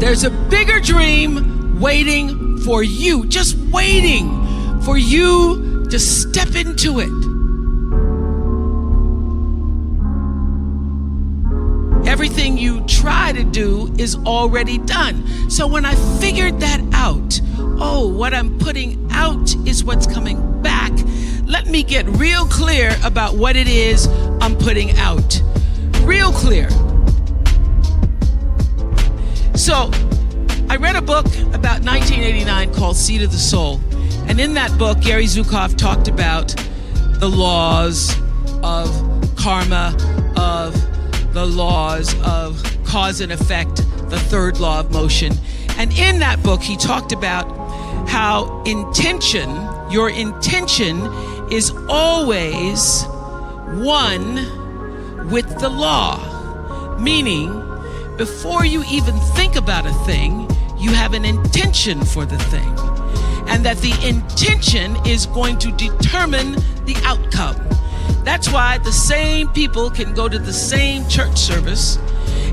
There's a bigger dream waiting for you, just waiting for you to step into it. Everything you try to do is already done. So when I figured that out, what I'm putting out is what's coming back. Let me get real clear about what it is I'm putting out. Real clear. So I read a book about 1989 called Seed of the Soul. And in that book, Gary Zukav talked about the laws of karma, of the laws of cause and effect, the third law of motion. And in that book, he talked about how your intention is always one with the law. Meaning, before you even think about a thing, you have an intention for the thing. And that the intention is going to determine the outcome. That's why the same people can go to the same church service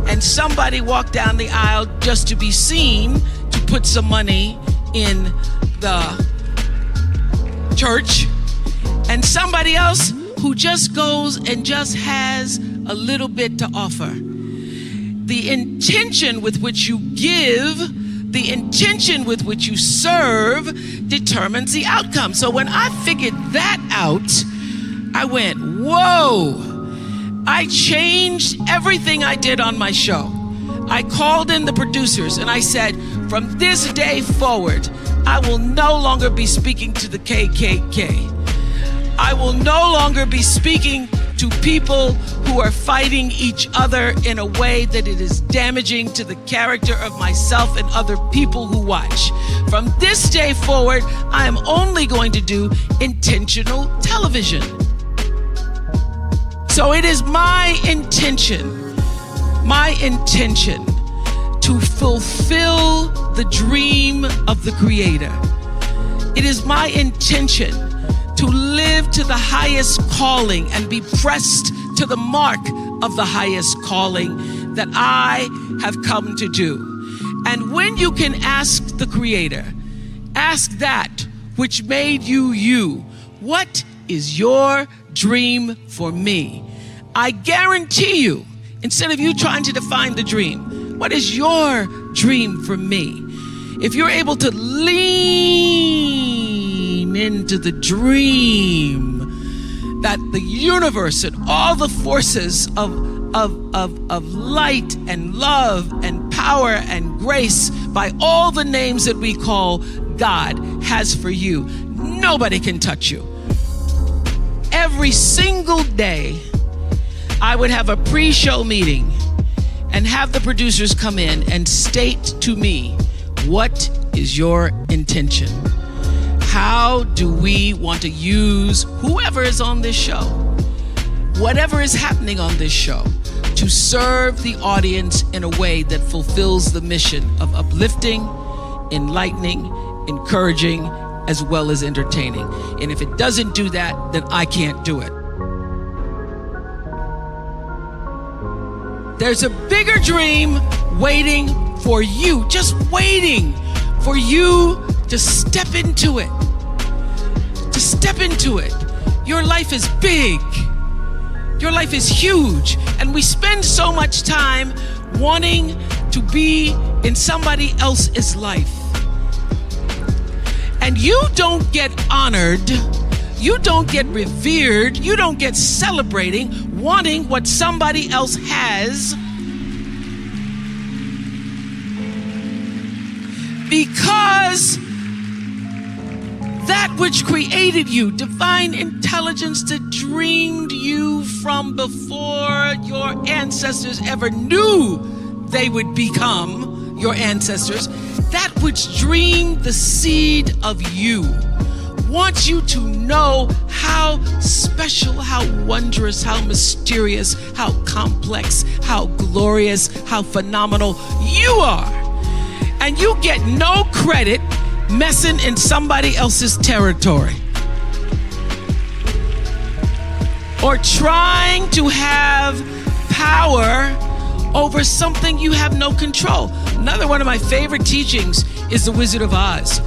and somebody walk down the aisle just to be seen to put some money in the church, and somebody else who just goes and just has a little bit to offer. The intention with which you give, the intention with which you serve determines the outcome. So when I figured that out, I went, whoa. I changed everything I did on my show. I called in the producers and I said, from this day forward, I will no longer be speaking to the KKK. I will no longer be speaking to people who are fighting each other in a way that it is damaging to the character of myself and other people who watch. From this day forward, I am only going to do intentional television. So it is my intention to fulfill the dream of the Creator. It is my intention to live to the highest calling and be pressed to the mark of the highest calling that I have come to do. And when you can ask the Creator, ask that which made you you, what is your dream for me? I guarantee you, instead of you trying to define the dream, what is your dream for me? If you're able to lean into the dream that the universe and all the forces of light and love and power and grace by all the names that we call God has for you, nobody can touch you. Every single day, I would have a pre-show meeting and have the producers come in and state to me, what is your intention? How do we want to use whoever is on this show, whatever is happening on this show, to serve the audience in a way that fulfills the mission of uplifting, enlightening, encouraging, as well as entertaining. And if it doesn't do that, then I can't do it. There's a bigger dream waiting for you, just waiting for you to step into it. To step into it. Your life is big. Your life is huge. And we spend so much time wanting to be in somebody else's life. And you don't get honored, you don't get revered, you don't get celebrating wanting what somebody else has, because that which created you, divine intelligence that dreamed you from before your ancestors ever knew they would become your ancestors, that which dreamed the seed of you, wants you to know how special, how wondrous, how mysterious, how complex, how glorious, how phenomenal you are. And you get no credit messing in somebody else's territory or trying to have power over something you have no control. Another one of my favorite teachings is The Wizard of Oz.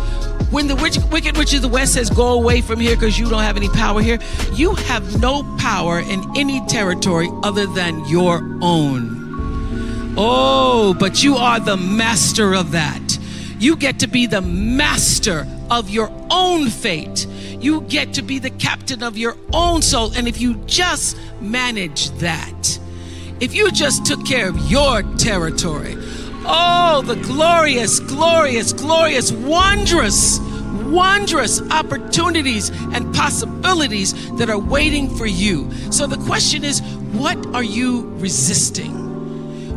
When the Wicked Witch of the West says, go away from here because you don't have any power here, you have no power in any territory other than your own. Oh, but you are the master of that. You get to be the master of your own fate. You get to be the captain of your own soul. And if you just manage that, if you just took care of your territory, oh, the glorious, glorious, glorious, wondrous, wondrous opportunities and possibilities that are waiting for you. So the question is, what are you resisting?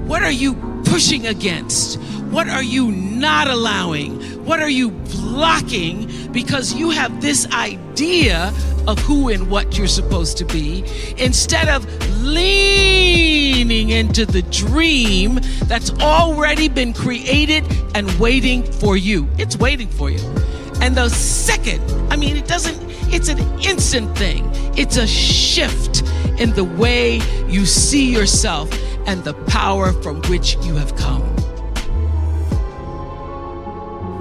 What are you pushing against? What are you not allowing? What are you blocking because you have this idea of who and what you're supposed to be, instead of leaning into the dream that's already been created and waiting for you? It's waiting for you. And the second, it's an instant thing. It's a shift in the way you see yourself and the power from which you have come.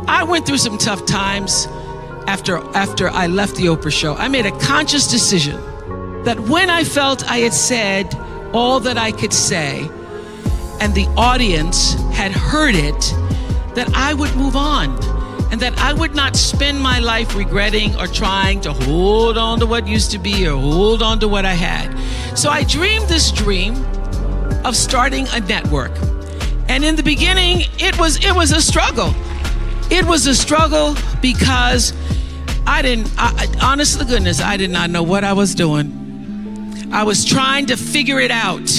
I went through some tough times after I left the Oprah show. I made a conscious decision that when I felt I had said all that I could say and the audience had heard it, that I would move on and that I would not spend my life regretting or trying to hold on to what used to be or hold on to what I had. So I dreamed this dream of starting a network. And in the beginning, it was a struggle. It was a struggle because honest to goodness, I did not know what I was doing. I was trying to figure it out.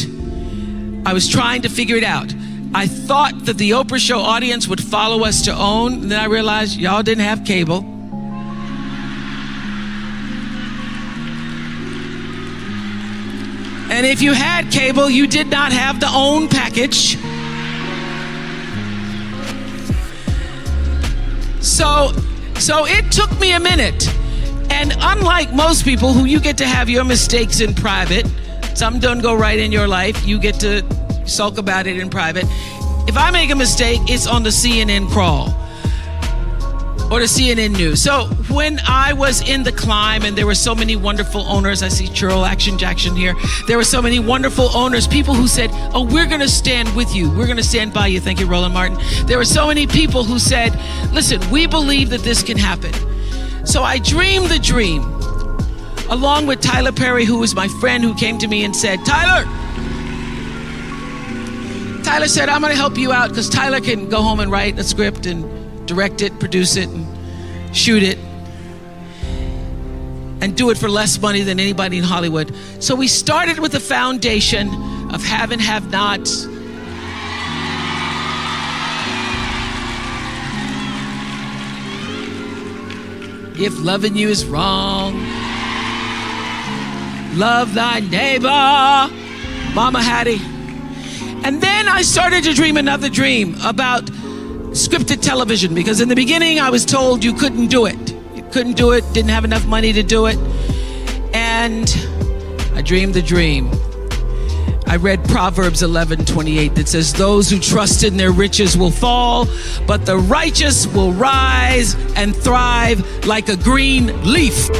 I thought that the Oprah show audience would follow us to OWN. And then I realized y'all didn't have cable. And if you had cable, you did not have the OWN package. So it took me a minute. And unlike most people who you get to have your mistakes in private, some don't go right in your life, you get to sulk about it in private. If I make a mistake, it's on the CNN crawl or the CNN news. So when I was in the climb and there were so many wonderful owners, I see Churl Action Jackson here. There were so many wonderful owners, people who said, oh, we're going to stand with you. We're going to stand by you. Thank you, Roland Martin. There were so many people who said, listen, we believe that this can happen. So I dreamed the dream along with Tyler Perry, who was my friend, who came to me and said, Tyler said, I'm going to help you out because Tyler can go home and write a script and direct it, produce it, and shoot it, and do it for less money than anybody in Hollywood. So we started with a foundation of have and have nots. If loving you is wrong, love thy neighbor, Mama Hattie. And then I started to dream another dream about scripted television, because in the beginning I was told you couldn't do it. You couldn't do it, didn't have enough money to do it. And I dreamed the dream. I read Proverbs 11:28 that says, those who trust in their riches will fall, but the righteous will rise and thrive like a green leaf.